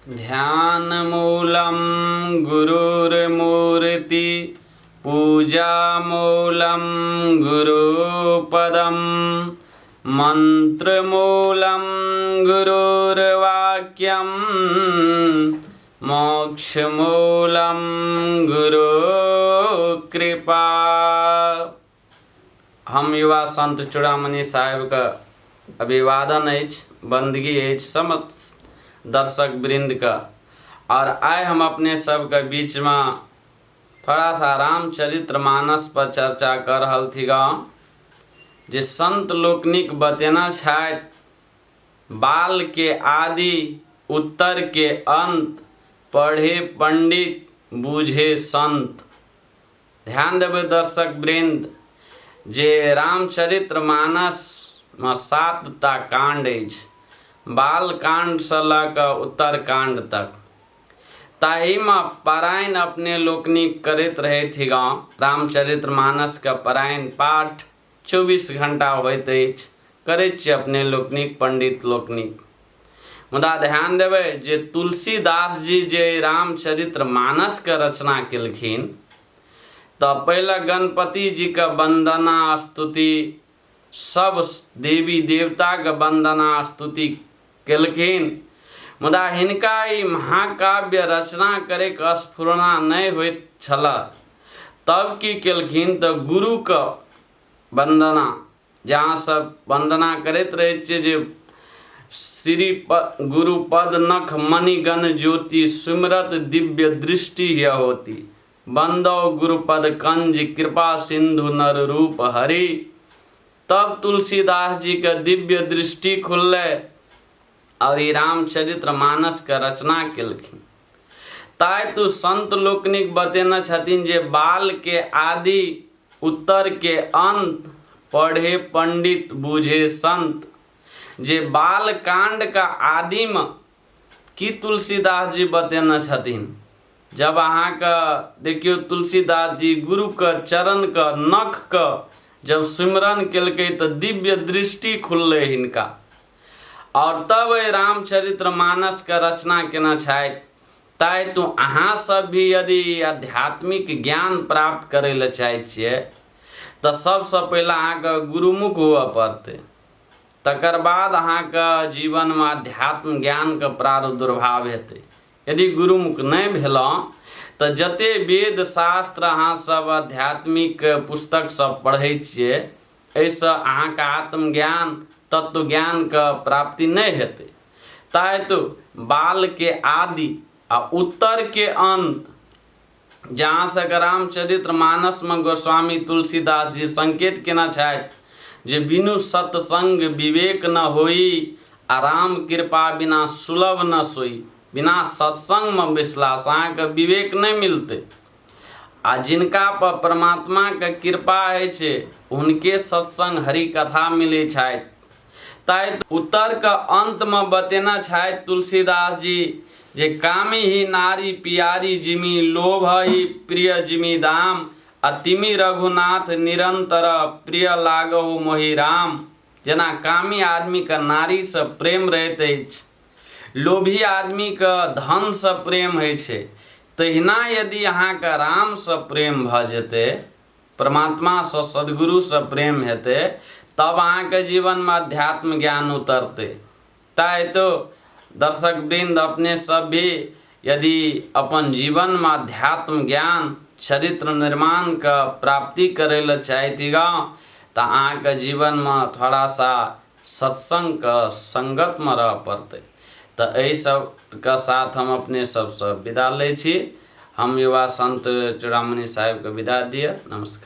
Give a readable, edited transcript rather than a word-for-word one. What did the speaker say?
ध्यान मूलम गुरुर्मूर्ति पूजा मूलम गुरुपदम मंत्र मूलम गुरुर्वाक्यम मोक्ष मूलम गुरु कृपा। हम युवा संत चूड़ामणि साहेब का अभिवादन अछि, बंदगी अछि समस्त दर्शक वृंद का। और आए हम अपने सब के बीच में थोड़ा सा रामचरितमानस पर चर्चा कर रहल थी जे संत लोकनिक बतेना छथि, बाल के आदि उत्तर के अंत, पढ़े पंडित बूझे संत। ध्यान देवे दर्शक वृंद जे रामचरितमानस में 7टा कांड अछि, बाल कांड से लऽ उत्तर कांड तक। ताही में पारायण अपने लोकनिक करैत रहे थी रामचरितमानस का पारायण पाठ 24 घंटा होइत अछि, करैत छी अपने लोकनिक पंडित लोकनिक। मुदा ध्यान देवे जे तुलसीदास जी जे रामचरितमानस के रचना केलखिन तो पहले गणपति जी का वंदना स्तुति, सब देवी देवता के वंदना स्तुति केलखिन। मुदा हिनका ई महाकाव्य रचना करे के स्फुरना नहीं होइत छल। तब की केलखिन तो गुरु का वंदना, जहाँ सब वंदना करैत रहे छे जे श्री गुरु पद नख मणिगण ज्योति सुमिरत दिव्य दृष्टि यह होती, बंदो गुरुपद कंज कृपा सिंधु नर रूप हरि। तब तुलसीदास जी का दिव्य दृष्टि खुलले और ये रामचरितमानस का रचना केलखिन। ताय तो संत लोकनिक बतेना छथिन जे बाल के आदि उत्तर के अंत, पढ़े पंडित बूझे संत। जे बाल कांड का आदि में की तुलसीदास जी बतेना छथिन, जब अहाँ का देखियो तुलसीदास जी गुरु का चरण का नख का जब सिमरन केलकै तो दिव्य दृष्टि खुलले हिनका। और तब रामचरितमानस का रचना केना छथि। ताय तो अहाँ सब भी यदि आध्यात्मिक ज्ञान प्राप्त करे ले चाहे छिए तो सबसे पहले अहाँ के गुरुमुख हुआ पड़ते, तकर बाद अहाँ के जीवन में अध्यात्म ज्ञान के प्रादुर्भाव हेतै। यदि गुरुमुख नहीं भेलौं तो जते वेद शास्त्र अहाँ सब आध्यात्मिक पुस्तक सब पढ़ै छिए, एहिसँ अहाँ के आत्मज्ञान तत्व ज्ञान का प्राप्ति नहीं हेतै। ताय तो बाल के आदि आ उत्तर के अंत, जहाँ से रामचरितमानस में गोस्वामी तुलसीदास जी संकेत केना छथि जे बिनु सत्संग विवेक न होई, आ राम कृपा बिना सुलभ न सोई। बिना सत्संग में विश्वास अहाँ के विवेक नहीं मिलते। आ जिनका पर परमात्मा के कृपा है छे उनके सत्संग हरि कथा मिले छथि। ताय उत्तर का अंत में बतेना छथि तुलसीदास जी जे कामी ही नारी पियारी जिमी, लोभ ही प्रिय जिमी दाम, अतिमी रघुनाथ निरंतर प्रिय लागहु मोहि राम। जना कामी आदमी का नारी से प्रेम रहते अछि, लोभी आदमी का धन से प्रेम है छे, तहिना यदि अहाँ का राम से प्रेम भ जेते, परमात्मा से सद्गुरु से प्रेम हेते, तब अहाँ के जीवन में अध्यात्म ज्ञान उतरते। ताय तो दर्शक वृंद अपने सब भी यदि अपन जीवन में अध्यात्म ज्ञान चरित्र निर्माण का प्राप्ति करे ले चाहती तो अहाँ के जीवन में थोड़ा सा सत्संग का संगत में रह पड़ते। तो यही सब का साथ हम अपने सबसे विदा ले छी। हम युवा संत चूड़ामणि साहेब के विदा दिए। नमस्कार।